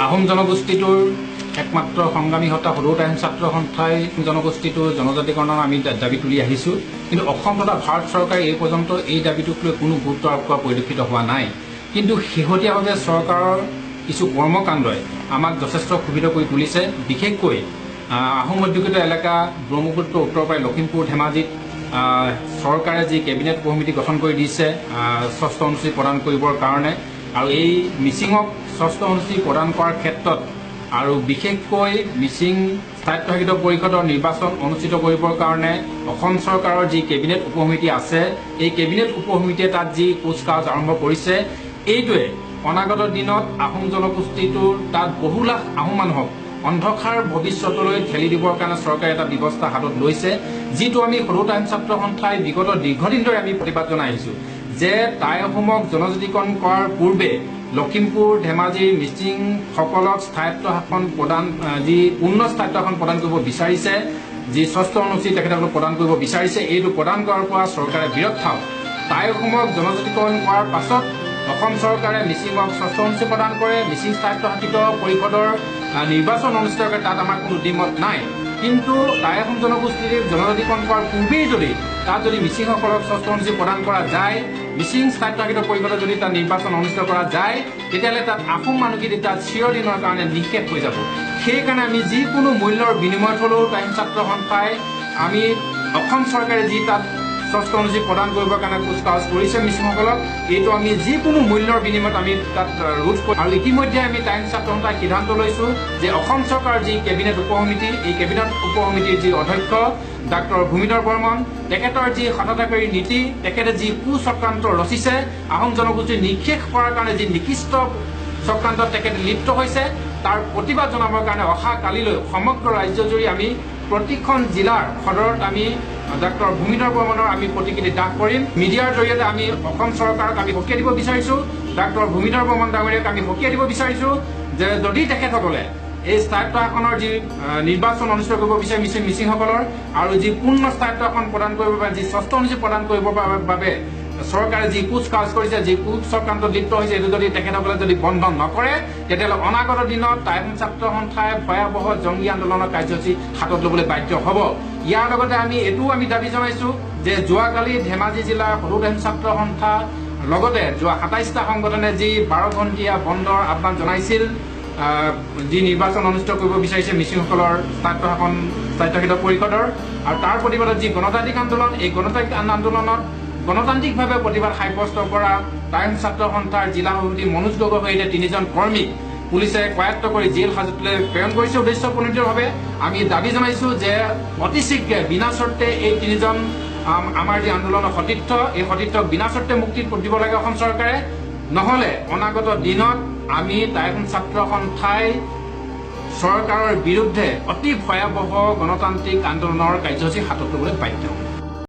আহোম জনগোষ্ঠীটোৰ একমাত্ৰ সংগ্ৰামী হতা সদৌত আহোম ছাত্ৰ সন্থাই জনগোষ্ঠীটোৰ জনজাতিকৰণৰ আমি দাবী তুলি আহিছোঁ, কিন্তু অসম তথা ভাৰত চৰকাৰে এই পৰ্যন্ত এই দাবীটোক লৈ কোনো গুৰুত্ব আৰোপ কৰা পৰিলক্ষিত হোৱা নাই। কিন্তু শেহতীয়াভাৱে চৰকাৰৰ কিছু কৰ্মকাণ্ডই আমাক যথেষ্ট ক্ষোভিত কৰি তুলিছে। বিশেষকৈ আহোম অধ্যুষিত এলেকা ব্ৰহ্মপুত্ৰ উত্তৰ প্ৰায় লখিমপুৰ ধেমাজিত চৰকাৰে যি কেবিনেট উপ সমিতি গঠন কৰি দিছে ৬ষ্ঠ অনুসূচী প্ৰদান কৰিবৰ কাৰণে, আৰু এই মিচিঙক ৬ষ্ঠ অনুসূচী প্ৰদান কৰাৰ ক্ষেত্ৰত আৰু বিশেষকৈ মিচিং স্বায়ত্তশাসিত পৰিষদৰ নিৰ্বাচন অনুষ্ঠিত কৰিবৰ কাৰণে অসম চৰকাৰৰ যি কেবিনেট উপ সমিতি আছে, এই কেবিনেট উপ সমিতিয়ে তাত যি কুচকাৱাজ আৰম্ভ কৰিছে, এইটোৱে অনাগত দিনত আহোম জনগোষ্ঠীটোৰ তাত বহু লাখ আহোম মানুহক অন্ধকাৰ ভৱিষ্যতলৈ ঠেলি দিবৰ কাৰণে চৰকাৰে এটা ব্যৱস্থা হাতত লৈছে, যিটো আমি সদৌত আহোম ছাত্ৰ সন্থাই বিগত দীৰ্ঘদিন ধৰি আমি প্ৰতিবাদ জনাই আহিছোঁ যে টাই আহোমক জনজাতিকৰণ কৰাৰ পূৰ্বে লখিমপুৰ ধেমাজিৰ মিচিংসকলক স্থায়িত্ব শাসন প্ৰদান যি পূৰ্ণ স্থায়িত্ব শাসন প্ৰদান কৰিব বিচাৰিছে, যি ৬ষ্ঠ অনুসূচী তেখেতসকলক প্ৰদান কৰিব বিচাৰিছে, এইটো প্ৰদান কৰাৰ পৰা চৰকাৰে বিৰত থাকক। টাই আহোমক জনজাতিকৰণ কৰাৰ পাছত অসম চৰকাৰে মিচিঙক ৬ষ্ঠ অনুসূচী প্ৰদান কৰে, মিচিং স্বায়ত্তশাসিত পৰিষদৰ নিৰ্বাচন অনুষ্ঠিত কৰে, তাত আমাৰ কোনো দ্বিমত নাই। কিন্তু টাই আহোম জনগোষ্ঠীৰ জনজাতিকৰণ কৰাৰ পূৰ্বেই যদি তাত যদি মিচিংসকলক ৬ষ্ঠ অনুসূচী প্ৰদান কৰা যায়, মিচিং স্বায়ত্তশাসিত পৰিষদৰ যদি তাত নিৰ্বাচন অনুষ্ঠিত কৰা যায়, তেতিয়াহ'লে তাত আহোম মানুহখিনি তাত চিৰদিনৰ কাৰণে নিষেধ হৈ যাব। সেইকাৰণে আমি যিকোনো মূল্যৰ বিনিময়ত হ'লেও আহোম ছাত্ৰ সন্থাই আমি অসম চৰকাৰে যি তাত ৬ষ্ঠ অনুসূচী প্ৰদান কৰিবৰ কাৰণে কুচকাৱাজ কৰিছে মিচিংসকলক, এইটো আমি যিকোনো মূল্যৰ বিনিময়ত আমি তাত ৰোধ কৰিম। আৰু ইতিমধ্যে আমি আহোম ছাত্ৰ সন্থাই সিদ্ধান্ত লৈছোঁ যে অসম চৰকাৰৰ যি কেবিনেট উপ সমিতি, এই কেবিনেট উপ সমিতিৰ যি অধ্যক্ষ ডাঃ ভূমিধৰ বৰ্মন, তেখেতৰ যি হতাশাকাৰী নীতি, তেখেতে যি কুচক্ৰান্ত ৰচিছে, আহোম জনগোষ্ঠীক নিঃশেষ কৰাৰ কাৰণে যি নিকৃষ্ট চক্ৰান্তত তেখেতে লিপ্ত হৈছে, তাৰ প্ৰতিবাদ জনাবৰ কাৰণে অহা কালিলৈ সমগ্ৰ ৰাজ্যজুৰি আমি প্ৰতিখন জিলাৰ সদৰত আমি ডাঃ ভূমিধৰ বৰ্মনৰ আমি প্ৰতিকৃতি দাহ কৰিম। মিডিয়াৰ জৰিয়তে আমি অসম চৰকাৰক আমি সকীয়াই দিব বিচাৰিছোঁ, ডাঃ ভূমিধৰ বৰ্মন ডাঙৰীয়াক আমি সকীয়াই দিব বিচাৰিছোঁ যে যদি তেখেতসকলে এই স্থায়িত্ব শাসনৰ যি নিৰ্বাচন অনুষ্ঠিত কৰিব বিচাৰে মিচিংসকলৰ আৰু যি পূৰ্ণ স্থায়িত্ব শাসন প্ৰদান কৰিবৰ বাবে যি ৬ষ্ঠ অনুসূচী প্ৰদান কৰিবৰ বাবে চৰকাৰে যি কুচকাৱাজ কৰিছে, যি কুচক্ৰান্তত লিপ্ত হৈছে, এইটো যদি তেখেতসকলে যদি বন্ধ নকৰে, তেতিয়াহ'লে অনাগত দিনত আহোম ছাত্ৰ সন্থাই ভয়াৱহ জংগী আন্দোলনৰ কাৰ্যসূচী হাতত ল'বলৈ বাধ্য হ'ব। ইয়াৰ লগতে আমি এইটোও আমি দাবী জনাইছোঁ যে যোৱাকালি ধেমাজি জিলাৰ সদৌত আহোম ছাত্ৰ সন্থা লগতে যোৱা ২৭টা সংগঠনে যি ১২ ঘণ্টীয়া বন্ধৰ আহ্বান জনাইছিল, যি নিৰ্বাচন অনুষ্ঠিত কৰিব বিচাৰিছে মিচিংসকলৰ স্বায়ত্তশাসিত পৰিষদৰ, আৰু তাৰ প্ৰতিবাদত যি গণতান্ত্ৰিক আন্দোলন, এই গণতান্ত্ৰিক আন্দোলনত গণতান্ত্ৰিকভাৱে প্ৰতিবাদ সাব্যস্ত কৰা আহোম ছাত্ৰ সন্থাৰ জিলা সভাপতি মনোজ গগৈৰ সৈতে ৩জন কৰ্মীক পুলিচে কৰায়ত্ব কৰি জেল হাজতলৈ প্ৰেৰণ কৰিছে উদ্দেশ্যপ্ৰণোদিতভাৱে। আমি দাবী জনাইছোঁ যে অতি শীঘ্ৰে বিনা চৰ্তে এই ৩জন আমাৰ যি আন্দোলনৰ সতীৰ্থ, এই সতীৰ্থক বিনা চৰ্তে মুক্তি দিব লাগে অসম চৰকাৰে, নহ'লে অনাগত দিনত আমি আহোম ছাত্ৰ সন্থাই চৰকাৰৰ বিৰুদ্ধে অতি ভয়াৱহ গণতান্ত্ৰিক আন্দোলনৰ কাৰ্যসূচী হাতত ল'বলৈ বাধ্য হ'ব।